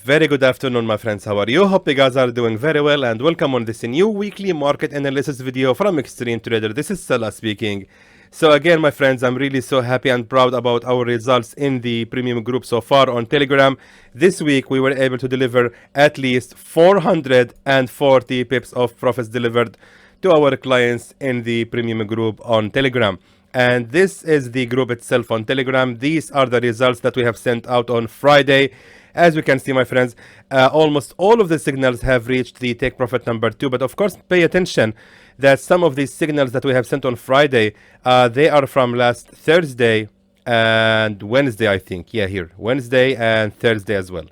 Very good afternoon, my friends. How are you? Hope you guys are doing very well, and welcome on this new weekly market analysis video from Extreme Trader. This is Salah speaking. So again, my friends, I'm really so happy and proud about our results in the premium group so far on Telegram. This week we were able to deliver at least 440 pips of profits delivered to our clients in the premium group on Telegram. And this is the group itself on Telegram. These are the results that we have sent out on Friday. As we can see, my friends, almost all of the signals have reached the take profit number 2. But of course, pay attention that some of these signals that we have sent on Friday, they are from last Thursday and Wednesday, I think. Yeah, here, Wednesday and Thursday as well.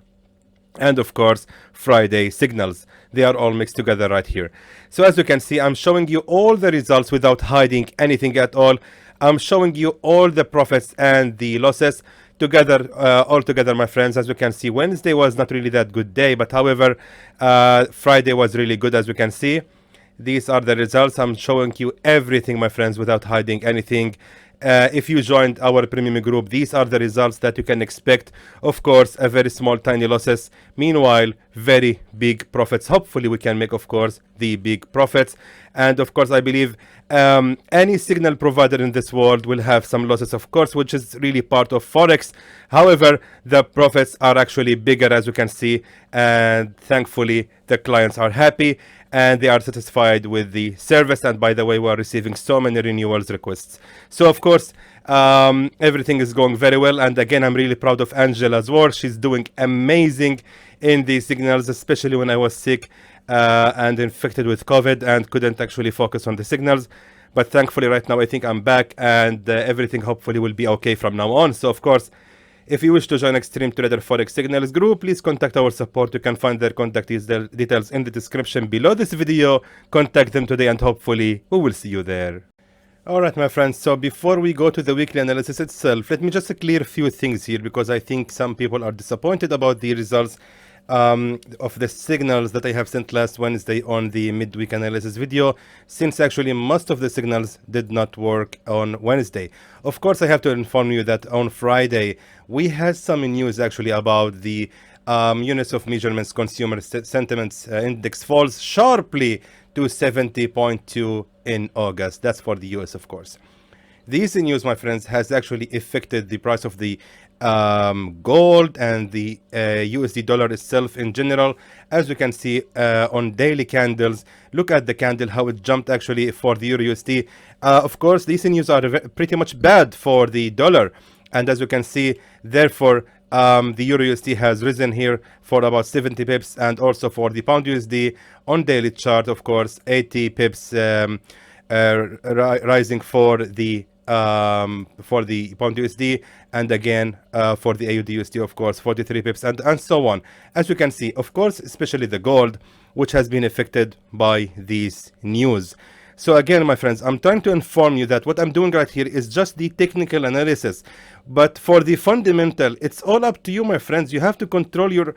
And of course, Friday signals. They are all mixed together right here. So as you can see, I'm showing you all the results without hiding anything at all. I'm showing you all the profits and the losses together, all together, my friends. As you can see, Wednesday was not really that good day, but however, Friday was really good. As you can see, these are the results. I'm showing you everything, my friends, without hiding anything. If you joined our premium group, these are the results that you can expect. Of course, a very small tiny losses, meanwhile very big profits. Hopefully we can make, of course, the big profits. And of course, I believe any signal provider in this world will have some losses, of course, which is really part of Forex. However, the profits are actually bigger, as you can see, and thankfully the clients are happy and they are satisfied with the service. And by the way, we are receiving so many renewals requests. So of course, everything is going very well. And again, I'm really proud of Angela as well. She's doing amazing in the signals, especially when I was sick and infected with COVID and couldn't actually focus on the signals. But thankfully right now I think I'm back, and everything hopefully will be okay from now on. So of course, if you wish to join Extreme Trader Forex Signals group, please contact our support. You can find their contact details in the description below this video. Contact them today and hopefully we will see you there. Alright, my friends, so before we go to the weekly analysis itself, let me just clear a few things here, because I think some people are disappointed about the results of the signals that I have sent last Wednesday on the midweek analysis video, since actually most of the signals did not work on Wednesday. Of course, I have to inform you that on Friday we had some news actually about the units of measurements consumer sentiments index falls sharply to 70.2 in August. That's for the US, of course. These news, my friends, has actually affected the price of the gold and the USD dollar itself in general. As you can see on daily candles, look at the candle, how it jumped actually for the Euro USD. Of course, these news are pretty much bad for the dollar. And as you can see, therefore, the Euro USD has risen here for about 70 pips, and also for the Pound USD on daily chart, of course, 80 pips rising for the Pound USD, and again for the AUD USD, of course, 43 pips, and so on. As you can see, of course, especially the gold, which has been affected by these news. So again, my friends, I'm trying to inform you that what I'm doing right here is just the technical analysis. But for the fundamental, it's all up to you, my friends. You have to control your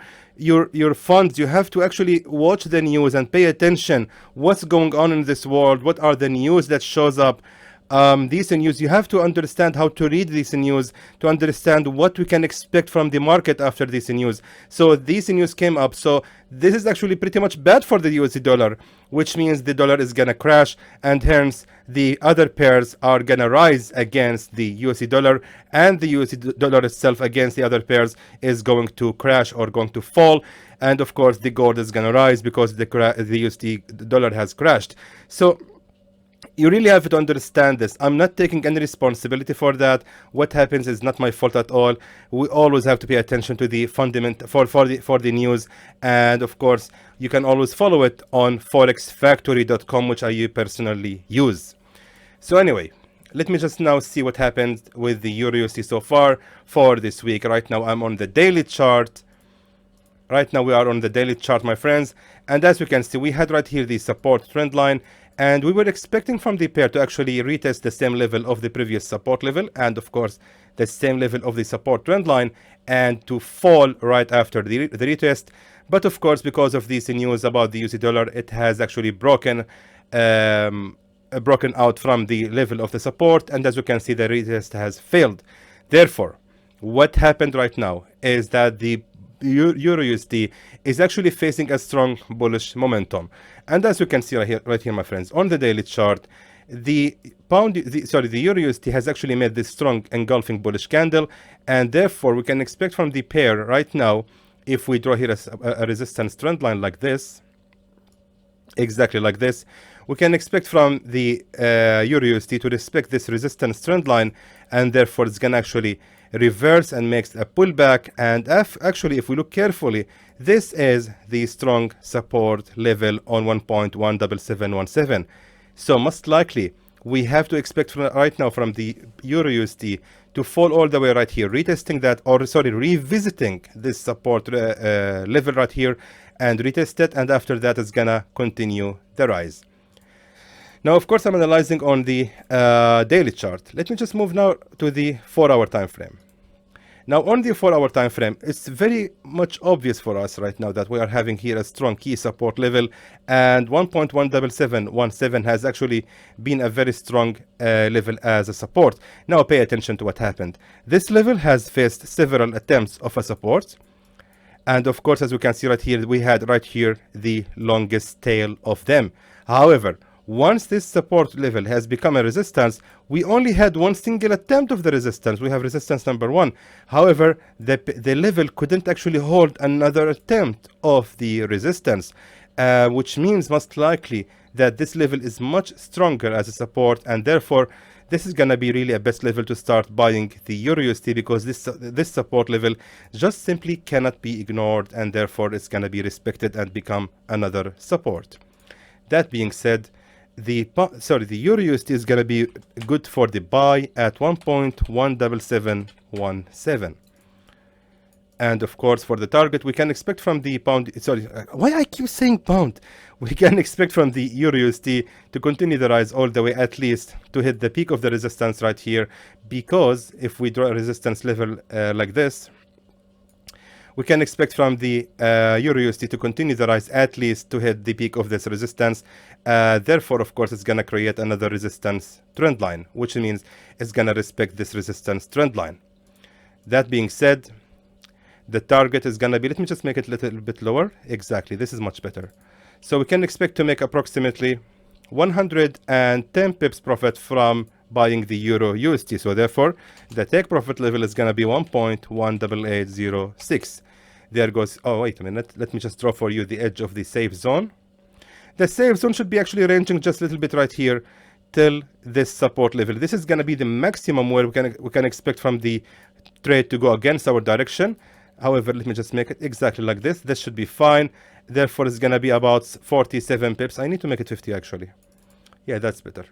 funds. You have to actually watch the news and pay attention. What's going on in this world? What are the news that shows up? These news, you have to understand how to read these news to understand what we can expect from the market after this news. So these news came up. So this is actually pretty much bad for the USD dollar, which means the dollar is gonna crash, and hence the other pairs are gonna rise against the USD dollar, and the USD dollar itself against the other pairs is going to crash or going to fall. And of course, the gold is gonna rise because the USD dollar has crashed. So you really have to understand this. I'm not taking any responsibility for that. What happens is not my fault at all. We always have to pay attention to the fundamental for the news, and of course you can always follow it on forexfactory.com, which I personally use. So anyway, let me just now see what happened with the Euro USD so far for this week. Right now I'm on the daily chart. Right now we are on the daily chart, my friends, and as you can see, we had right here the support trend line, and we were expecting from the pair to actually retest the same level of the previous support level, and of course the same level of the support trend line, and to fall right after the retest. But of course, because of this news about the USD dollar, it has actually broken out from the level of the support, and as you can see, the retest has failed. Therefore, what happened right now is that the Euro USD is actually facing a strong bullish momentum. And as you can see right here, my friends, on the daily chart, the Euro USD has actually made this strong engulfing bullish candle, and therefore we can expect from the pair right now, if we draw here a resistance trend line like this, exactly like this, we can expect from the Euro USD to respect this resistance trend line, and therefore it's gonna actually reverse and makes a pullback. And actually, if we look carefully, this is the strong support level on 1.17717. So most likely we have to expect right now from the Euro USD to fall all the way right here, retesting that, or sorry, revisiting this support level right here and retest it, and after that it's gonna continue the rise. Now, of course, I'm analyzing on the daily chart. Let me just move now to the 4-hour time frame. Now, on the 4-hour time frame, it's very much obvious for us right now that we are having here a strong key support level, and 1.17717 has actually been a very strong level as a support. Now, pay attention to what happened. This level has faced several attempts of a support, and of course, as we can see right here, we had right here the longest tail of them. However, once this support level has become a resistance, we only had one single attempt of the resistance. We have resistance number 1. However, the level couldn't actually hold another attempt of the resistance, which means most likely that this level is much stronger as a support, and therefore this is going to be really a best level to start buying the Euro USD, because this support level just simply cannot be ignored, and therefore it's going to be respected and become another support. That being said, the Euro USD is going to be good for the buy at 1.17717. And of course, for the target, we can expect from the pound, why I keep saying pound? We can expect from the Euro USD to continue the rise all the way, at least to hit the peak of the resistance right here, because if we draw a resistance level like this, we can expect from the Euro USD to continue the rise at least to hit the peak of this resistance. Therefore, of course, it's going to create another resistance trend line, which means it's going to respect this resistance trend line. That being said, the target is going to be, let me just make it a little bit lower. Exactly, this is much better. So we can expect to make approximately 110 pips profit from buying the Euro USD. So therefore, the take profit level is going to be 1.18806. There goes, oh, wait a minute. Let me just draw for you the edge of the safe zone. The safe zone should be actually ranging just a little bit right here till this support level. This is going to be the maximum where we can expect from the trade to go against our direction. However, let me just make it exactly like this. This should be fine. Therefore, it's going to be about 47 pips. I need to make it 50 actually. Yeah, that's better.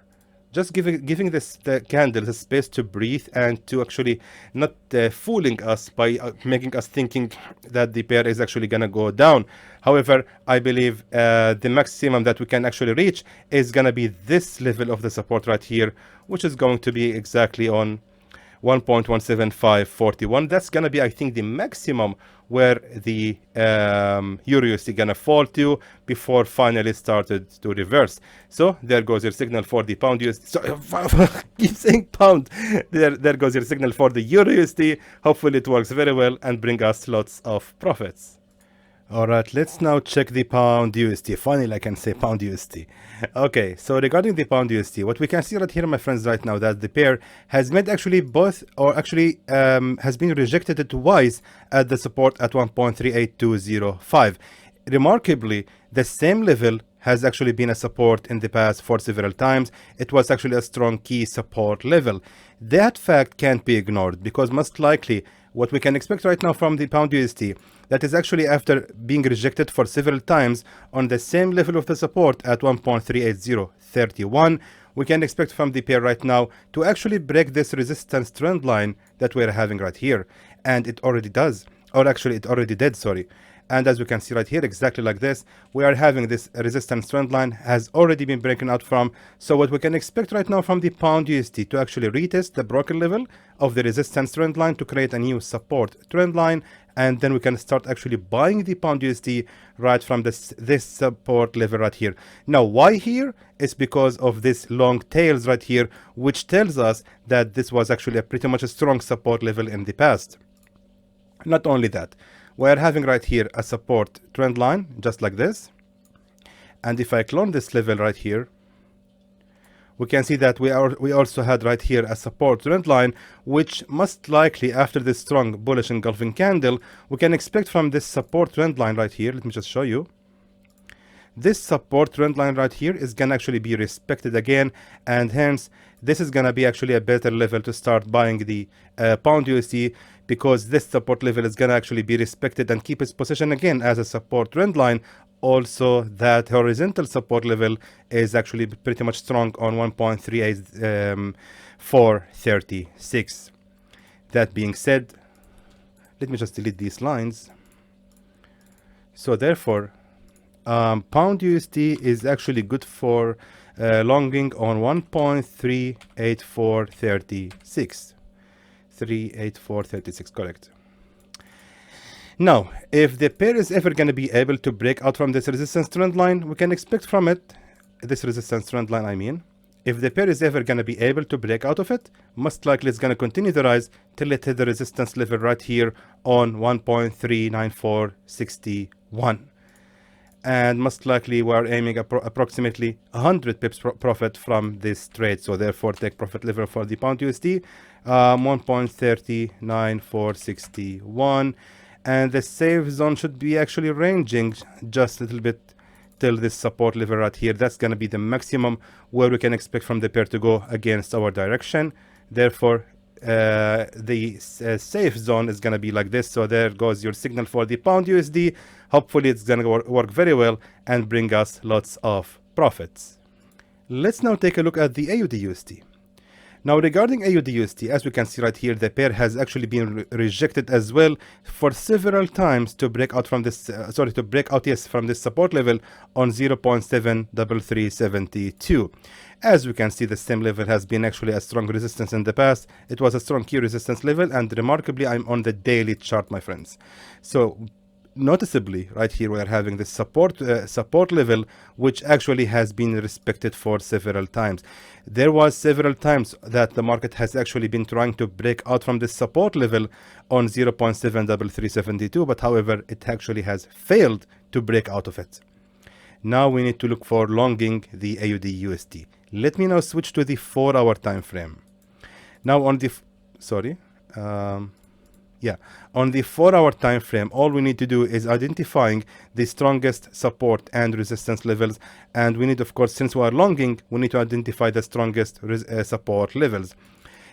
Just giving the candle the space to breathe and to actually not fooling us by making us thinking that the pair is actually going to go down. However, I believe the maximum that we can actually reach is going to be this level of the support right here, which is going to be exactly on 1.17541. That's going to be, I think, the maximum where the Euro USD going to fall to before finally started to reverse. So there goes your signal for the pound USD. So, keep saying pound. There goes your signal for the Euro USD. Hopefully it works very well and bring us lots of profits. All right, let's now check the pound USD. Finally, I can say pound USD. Okay, so regarding the pound USD, what we can see right here, my friends, right now, that the pair has made actually both, or actually has been rejected twice at the support at 1.38205. Remarkably, the same level has actually been a support in the past for several times. It was actually a strong key support level. That fact can't be ignored, because most likely what we can expect right now from the pound USD, that is actually after being rejected for several times on the same level of the support at 1.38031, we can expect from the pair right now to actually break this resistance trend line that we're having right here. And it already does, or actually it already did, sorry. And as we can see right here, exactly like this, we are having this resistance trend line has already been broken out from. So what we can expect right now from the pound USD to actually retest the broken level of the resistance trend line to create a new support trend line. And then we can start actually buying the pound USD right from this support level right here. Now, why here? It's because of this long tails right here, which tells us that this was actually a pretty much a strong support level in the past. Not only that, we are having right here a support trend line, just like this. And if I clone this level right here, we can see that we also had right here a support trend line, which most likely after this strong bullish engulfing candle, we can expect from this support trend line right here. Let me just show you. This support trend line right here is going to actually be respected again, and hence this is going to be actually a better level to start buying the pound USD, because this support level is going to actually be respected and keep its position again as a support trend line. Also, that horizontal support level is actually pretty much strong on 1.38436. That being said, let me just delete these lines. So therefore, pound USD is actually good for longing on 1.38436. 38436, correct. Now, if the pair is ever going to be able to break out from this resistance trend line, we can expect from it, this resistance trend line I mean, if the pair is ever going to be able to break out of it, most likely it's going to continue to rise till it hit the resistance level right here on 1.39461. And most likely we are aiming approximately 100 pips profit from this trade. So therefore, take profit level for the pound USD, 1.39461. And the safe zone should be actually ranging just a little bit till this support level right here. That's going to be the maximum where we can expect from the pair to go against our direction. Therefore, the safe zone is going to be like this. So there goes your signal for the pound USD. Hopefully it's going to work very well and bring us lots of profits. Let's now take a look at the Aud Usd. Now regarding Aud Usd, as we can see right here, the pair has actually been rejected as well for several times to break out from this, from this support level on 0.73372. As we can see, the same level has been actually a strong resistance in the past. It was a strong key resistance level, and remarkably, I'm on the daily chart, my friends. So noticeably right here we are having this support level, which actually has been respected for several times. There was several times that the market has actually been trying to break out from this support level on 0.73372, but however it actually has failed to break out of it. Now we need to look for longing the Aud USD. Let me now switch to the 4-hour time frame. Now on the on the 4-hour time frame, all we need to do is identifying the strongest support and resistance levels, and we need, of course, since we are longing, we need to identify the strongest support levels.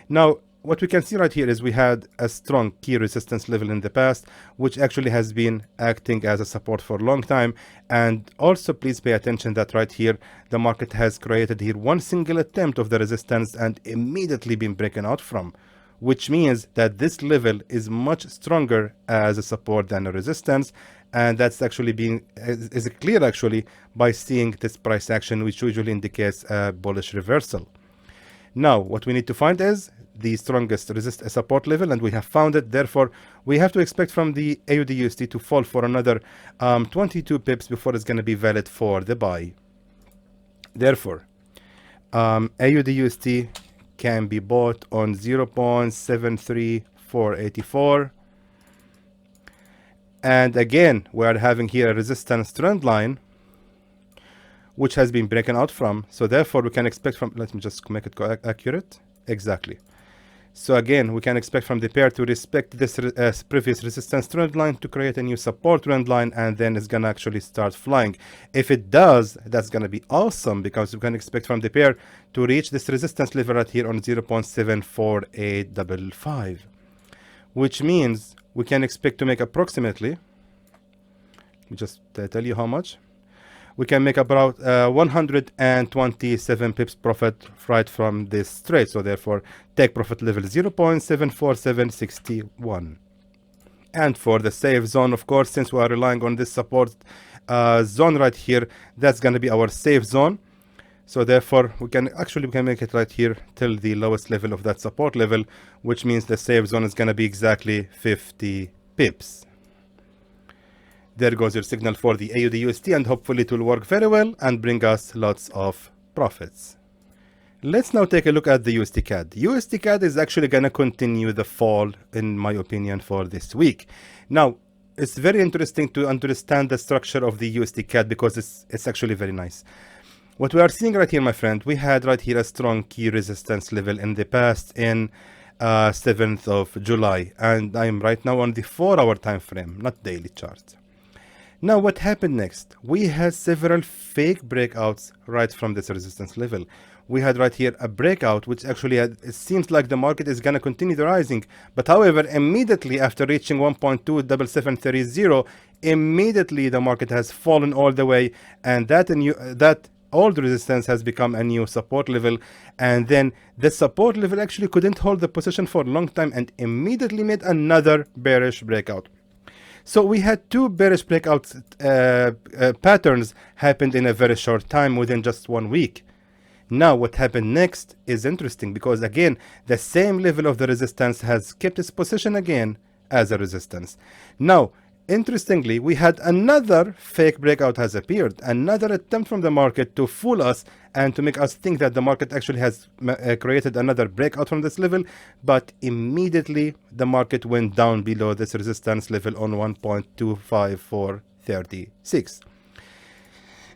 Now what we can see right here is we had a strong key resistance level in the past, which actually has been acting as a support for a long time. And also please pay attention that right here the market has created here one single attempt of the resistance and immediately been broken out from, which means that this level is much stronger as a support than a resistance. And that's actually is clear actually by seeing this price action, which usually indicates a bullish reversal. Now what we need to find is the strongest support level, and we have found it. Therefore we have to expect from the Aud USD to fall for another 22 pips before it's going to be valid for the buy. Therefore Aud USD can be bought on 0.73484, and again we are having here a resistance trend line which has been broken out from. So therefore we can expect from, let me just make it accurate, exactly. So again we can expect from the pair to respect this previous resistance trend line to create a new support trend line, and then it's gonna actually start flying. If it does, that's gonna be awesome, because we can expect from the pair to reach this resistance level right here on 0.74855, which means we can expect to make approximately, let me just tell you how much. We can make about 127 pips profit right from this trade. So therefore take profit level 0.74761. And for the safe zone, of course, since we are relying on this support zone right here, that's going to be our safe zone. So therefore we can make it right here till the lowest level of that support level, which means the safe zone is going to be exactly 50 pips. There goes your signal for the Aud USD, and hopefully it will work very well and bring us lots of profits. Let's now take a look at the Usd Cad. Usd Cad is actually going to continue the fall, in my opinion, for this week. Now, it's very interesting to understand the structure of the USD Cad because it's actually very nice. What we are seeing right here, my friend, we had right here a strong key resistance level in the past in 7th of July, and I'm right now on the 4-hour time frame, not daily chart. Now what happened next? We had several fake breakouts right from this resistance level. We had right here a breakout which actually it seems like the market is going to continue the rising, but however immediately after reaching 1.27730, immediately the market has fallen all the way, and that old resistance has become a new support level, and then the support level actually couldn't hold the position for a long time and immediately made another bearish breakout. So we had two bearish breakout patterns happened in a very short time within just 1 week. Now what happened next is interesting because again the same level of the resistance has kept its position again as a resistance. Now interestingly, we had another fake breakout has appeared, another attempt from the market to fool us and to make us think that the market actually has created another breakout from this level, but immediately the market went down below this resistance level on 1.25436.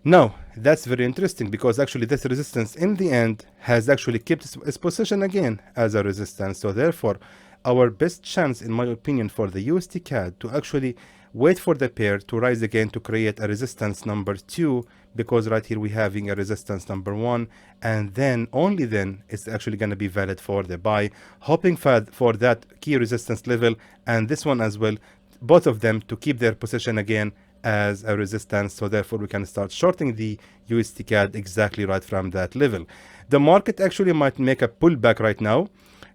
Now that's very interesting because actually this resistance in the end has actually kept its position again as a resistance. So therefore our best chance in my opinion for the USD Cad to actually wait for the pair to rise again to create a resistance number 2, because right here we're having a resistance number 1, and then only then it's actually going to be valid for the buy, hoping for that key resistance level and this one as well, both of them to keep their position again as a resistance. So therefore we can start shorting the USD Cad exactly right from that level. The market actually might make a pullback right now,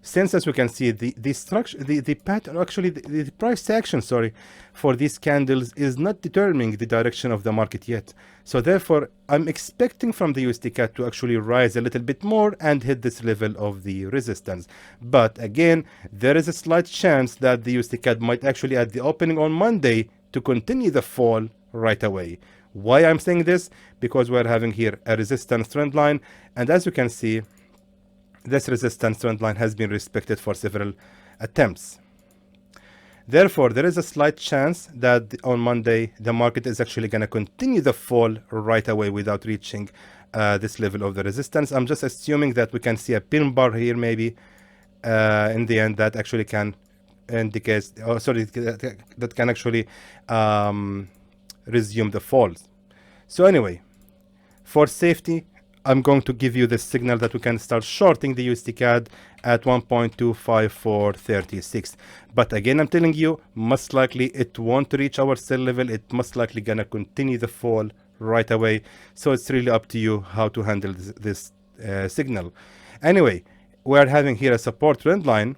since as we can see the structure, the pattern, actually the price action, sorry, for these candles is not determining the direction of the market yet. So therefore I'm expecting from the USD Cad to actually rise a little bit more and hit this level of the resistance. But again, there is a slight chance that the USD Cad might actually at the opening on Monday to continue the fall right away. Why I'm saying this? Because we're having here a resistance trend line, and as you can see, this resistance trend line has been respected for several attempts. Therefore, there is a slight chance that on Monday, the market is actually going to continue the fall right away without reaching this level of the resistance. I'm just assuming that we can see a pin bar here maybe in the end that actually can indicate, oh sorry, that can actually resume the falls. So anyway, for safety, I'm going to give you the signal that we can start shorting the USD Cad at 1.25436. But again, I'm telling you, most likely it won't reach our sell level. It most likely gonna continue the fall right away. So it's really up to you how to handle this signal. Anyway, we're having here a support trend line.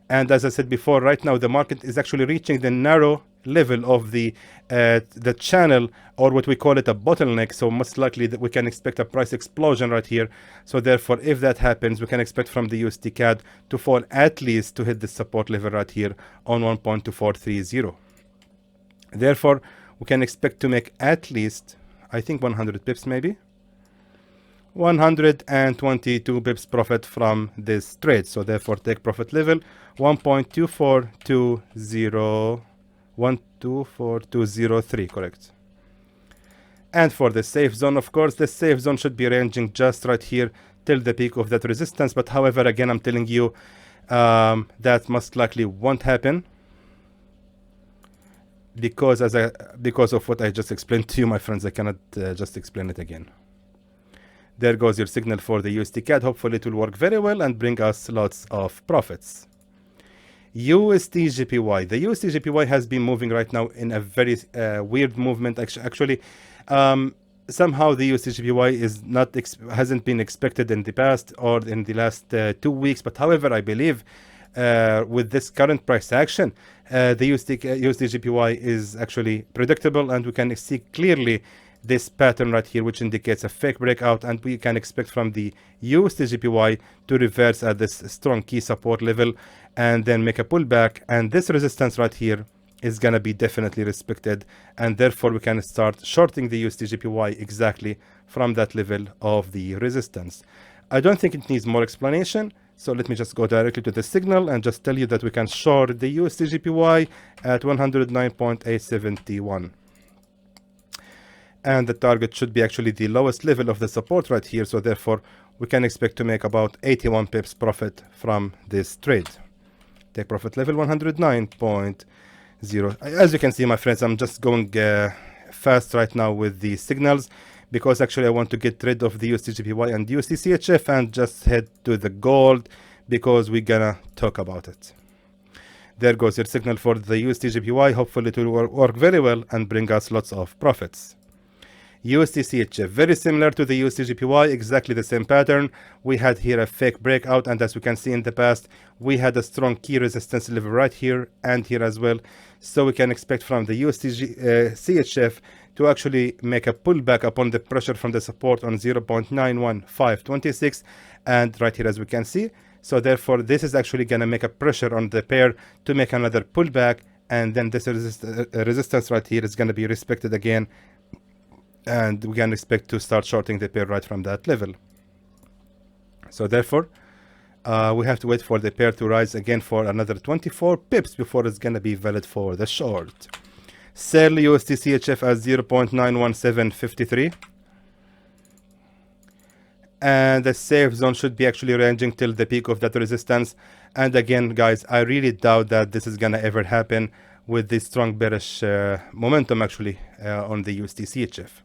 And as I said before, right now the market is actually reaching the narrow level of the channel, or what we call it a bottleneck. So most likely that we can expect a price explosion right here. So therefore, if that happens, we can expect from the USD Cad to fall at least to hit the support level right here on 1.2430. Therefore, we can expect to make at least, I think 100 pips maybe, 122 pips profit from this trade. So therefore take profit level 1.242012423, correct. And for the safe zone, of course, the safe zone should be ranging just right here till the peak of that resistance. But however, again, I'm telling you that most likely won't happen, because because of what I just explained to you, my friends. I cannot just explain it again. There goes your signal for the USD Cad. Hopefully it will work very well and bring us lots of profits. USD Gpy. The USD Gpy has been moving right now in a very weird movement. Actually, somehow the USD Gpy is hasn't been expected in the past or in the last 2 weeks. But however, I believe with this current price action, the USD Gpy is actually predictable, and we can see clearly this pattern right here, which indicates a fake breakout, and we can expect from the USD Gpy to reverse at this strong key support level and then make a pullback, and this resistance right here is gonna be definitely respected, and therefore we can start shorting the USD Gpy exactly from that level of the resistance. I don't think it needs more explanation. So let me just go directly to the signal and just tell you that we can short the USD Gpy at 109.871. And the target should be actually the lowest level of the support right here. So therefore, we can expect to make about 81 pips profit from this trade. Take profit level 109.0. As you can see, my friends, I'm just going fast right now with the signals, because actually I want to get rid of the USD Gpy and USD Chf and just head to the gold, because we're gonna talk about it. There goes your signal for the USD Gpy. Hopefully it will work very well and bring us lots of profits. USD Chf, very similar to the USD Gpy, exactly the same pattern. We had here a fake breakout, and as we can see in the past, we had a strong key resistance level right here and here as well. So we can expect from the USD Chf to actually make a pullback upon the pressure from the support on 0.91526, and right here as we can see. So therefore, this is actually going to make a pressure on the pair to make another pullback, and then this resistance right here is going to be respected again, and we can expect to start shorting the pair right from that level. So therefore, we have to wait for the pair to rise again for another 24 pips before it's going to be valid for the short. Sell USD Chf at 0.91753. And the safe zone should be actually ranging till the peak of that resistance. And again, guys, I really doubt that this is going to ever happen with the strong bearish momentum actually on the USD Chf.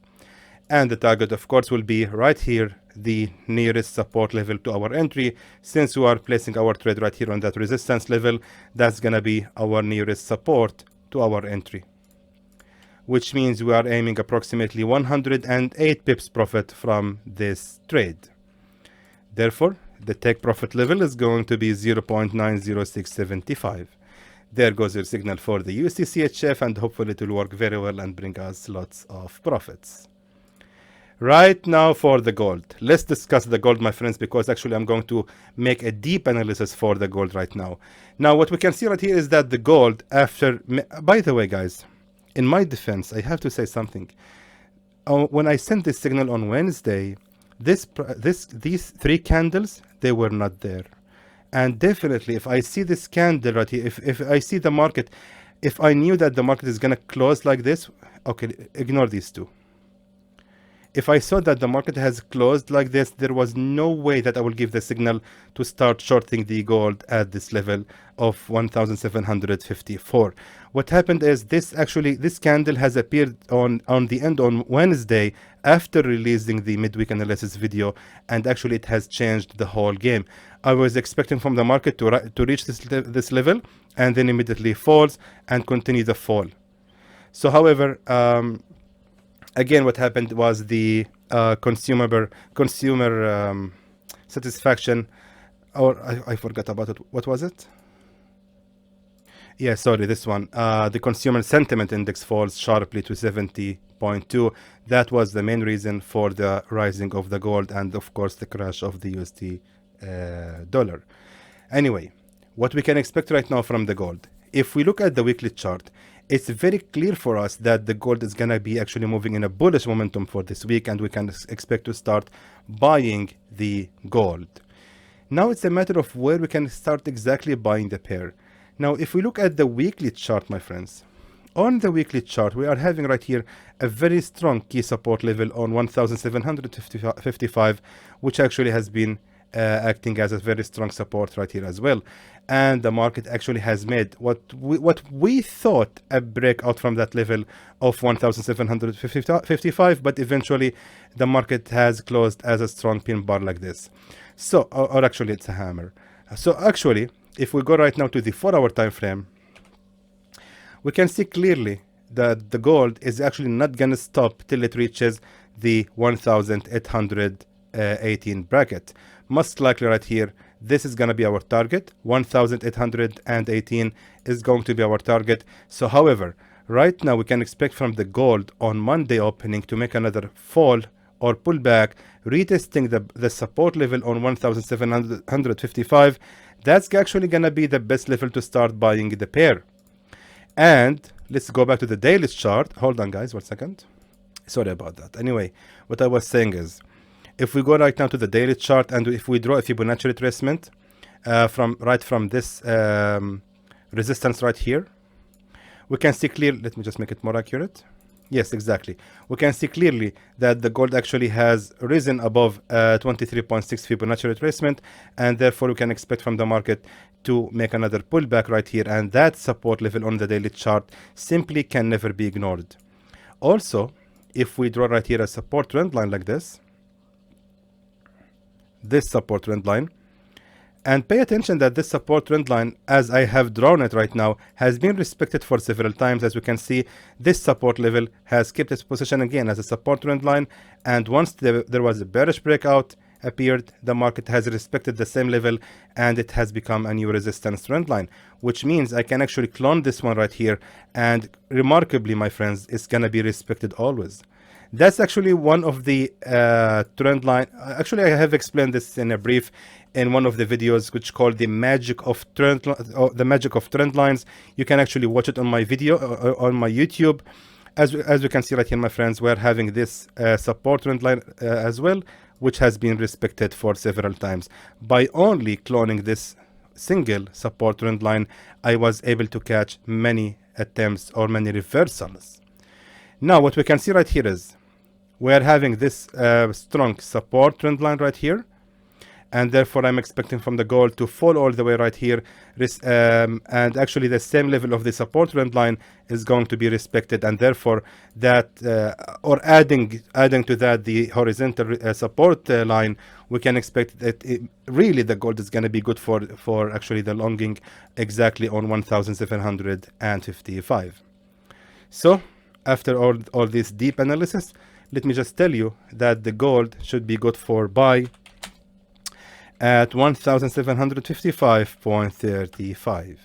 And the target, of course, will be right here, the nearest support level to our entry. Since we are placing our trade right here on that resistance level, that's going to be our nearest support to our entry, which means we are aiming approximately 108 pips profit from this trade. Therefore, the take profit level is going to be 0.90675. There goes your signal for the USD Chf, and hopefully it will work very well and bring us lots of profits. Right now for the gold. Let's discuss the gold, my friends, because actually I'm going to make a deep analysis for the gold right now. Now, what we can see right here is that the gold after... By the way, guys, in my defense, I have to say something. When I sent this signal on Wednesday, these three candles, they were not there. And definitely, if I see this candle right here, if I see the market, if I knew that the market is going to close like this, okay, ignore these two. If I saw that the market has closed like this, there was no way that I will give the signal to start shorting the gold at this level of 1,754. What happened is this candle has appeared on the end on Wednesday after releasing the midweek analysis video, and actually it has changed the whole game. I was expecting from the market to reach this level and then immediately falls and continue the fall. So however, again, what happened was the consumer satisfaction, or I forgot about it. What was it? Yeah, sorry, this one. The consumer sentiment index falls sharply to 70.2. That was the main reason for the rising of the gold and, of course, the crash of the USD dollar. Anyway, what we can expect right now from the gold. If we look at the weekly chart, it's very clear for us that the gold is going to be actually moving in a bullish momentum for this week, and we can expect to start buying the gold. Now it's a matter of where we can start exactly buying the pair. Now, if we look at the weekly chart, my friends, on the weekly chart, we are having right here a very strong key support level on 1,755, which actually has been acting as a very strong support right here as well. And the market actually has made what we thought a breakout from that level of 1,755, but eventually the market has closed as a strong pin bar like this. So, or actually it's a hammer. So actually, if we go right now to the 4-hour time frame, we can see clearly that the gold is actually not going to stop till it reaches the 1,818 bracket. Most likely right here, this is going to be our target. 1,818 is going to be our target. So however, right now we can expect from the gold on Monday opening to make another fall or pullback, retesting the support level on 1,755. That's actually going to be the best level to start buying the pair. And let's go back to the daily chart. Hold on, guys, 1 second. Sorry about that. Anyway, what I was saying is, if we go right now to the daily chart and if we draw a Fibonacci retracement, from this resistance right here. We can see clearly, let me just make it more accurate. Yes, exactly. We can see clearly that the gold actually has risen above 23.6 Fibonacci retracement, and therefore we can expect from the market to make another pullback right here, and that support level on the daily chart simply can never be ignored. Also, if we draw right here a support trend line like this support trend line, and pay attention that this support trend line, as I have drawn it right now, has been respected for several times. As we can see, this support level has kept its position again as a support trend line, and once there was a bearish breakout appeared, the market has respected the same level and it has become a new resistance trend line, which means I can actually clone this one right here, and remarkably, my friends, it's gonna be respected always. That's actually one of the trend line. Actually, I have explained this in a brief in one of the videos, which called the magic of trend lines. You can actually watch it on my video on my YouTube. As you can see right here, my friends, we're having this support trend line as well, which has been respected for several times. By only cloning this single support trend line, I was able to catch many attempts or many reversals. Now, what we can see right here is we are having this strong support trend line right here, and therefore I'm expecting from the gold to fall all the way right here, and actually the same level of the support trend line is going to be respected, and therefore that or adding to that the horizontal support line, we can expect that really the gold is going to be good for actually the longing exactly on 1755. So after all this deep analysis, let me just tell you that the gold should be good for buy at 1755.35.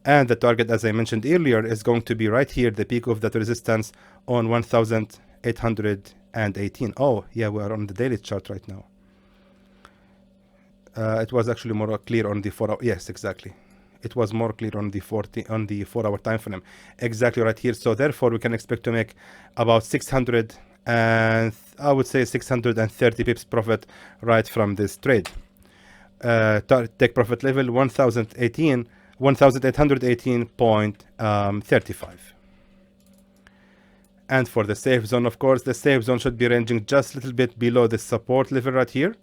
And the target, as I mentioned earlier, is going to be right here, the peak of that resistance on 1818. Oh, yeah, we are on the daily chart right now. It was actually more clear on the 4 hour. Yes, exactly. It was more clear on the 4-hour time frame, exactly right here. So therefore we can expect to make about 600 and I would say 630 pips profit right from this trade. Take profit level 1818.35. And for the safe zone, of course, the safe zone should be ranging just a little bit below the support level right here.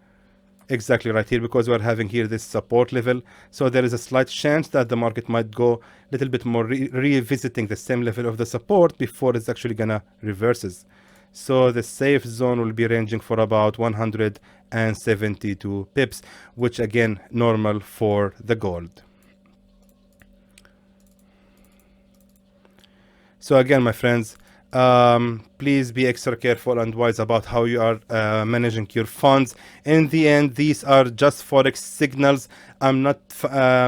Exactly right here, because we're having here this support level. So there is a slight chance that the market might go a little bit more revisiting the same level of the support before it's actually gonna reverses. So the safe zone will be ranging for about 172 pips, which again, normal for the gold. So again, my friends, please be extra careful and wise about how you are managing your funds. In the end, these are just Forex signals. I'm not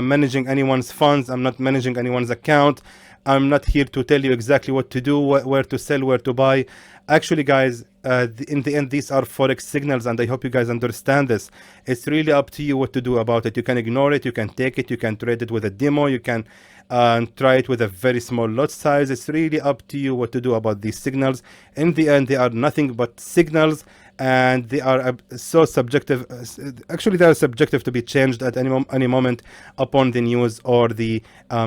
managing anyone's funds. I'm not managing anyone's account. I'm not here to tell you exactly what to do, where to sell, where to buy. Actually, guys, in the end, these are Forex signals, and I hope you guys understand this. It's really up to you what to do about it. You can ignore it, you can take it, you can trade it with a demo, you can try it with a very small lot size. It's really up to you what to do about these signals. In the end, they are nothing but signals, and they are so subjective. Actually, they are subjective to be changed at any moment upon the news or the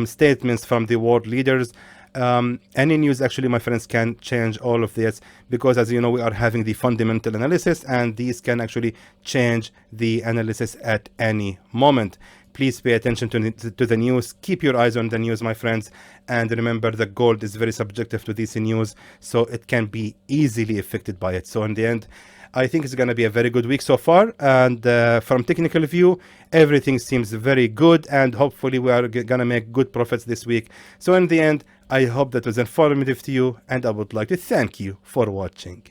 statements from the world leaders. Any news, actually, my friends, can change all of this, because as you know, we are having the fundamental analysis, and these can actually change the analysis at any moment. Please pay attention to the news. Keep your eyes on the news, my friends, and remember that gold is very subjective to this news, so it can be easily affected by it. So in the end, I think it's going to be a very good week so far, and from technical view, everything seems very good, and hopefully we are going to make good profits this week. So in the end, I hope that was informative to you, and I would like to thank you for watching.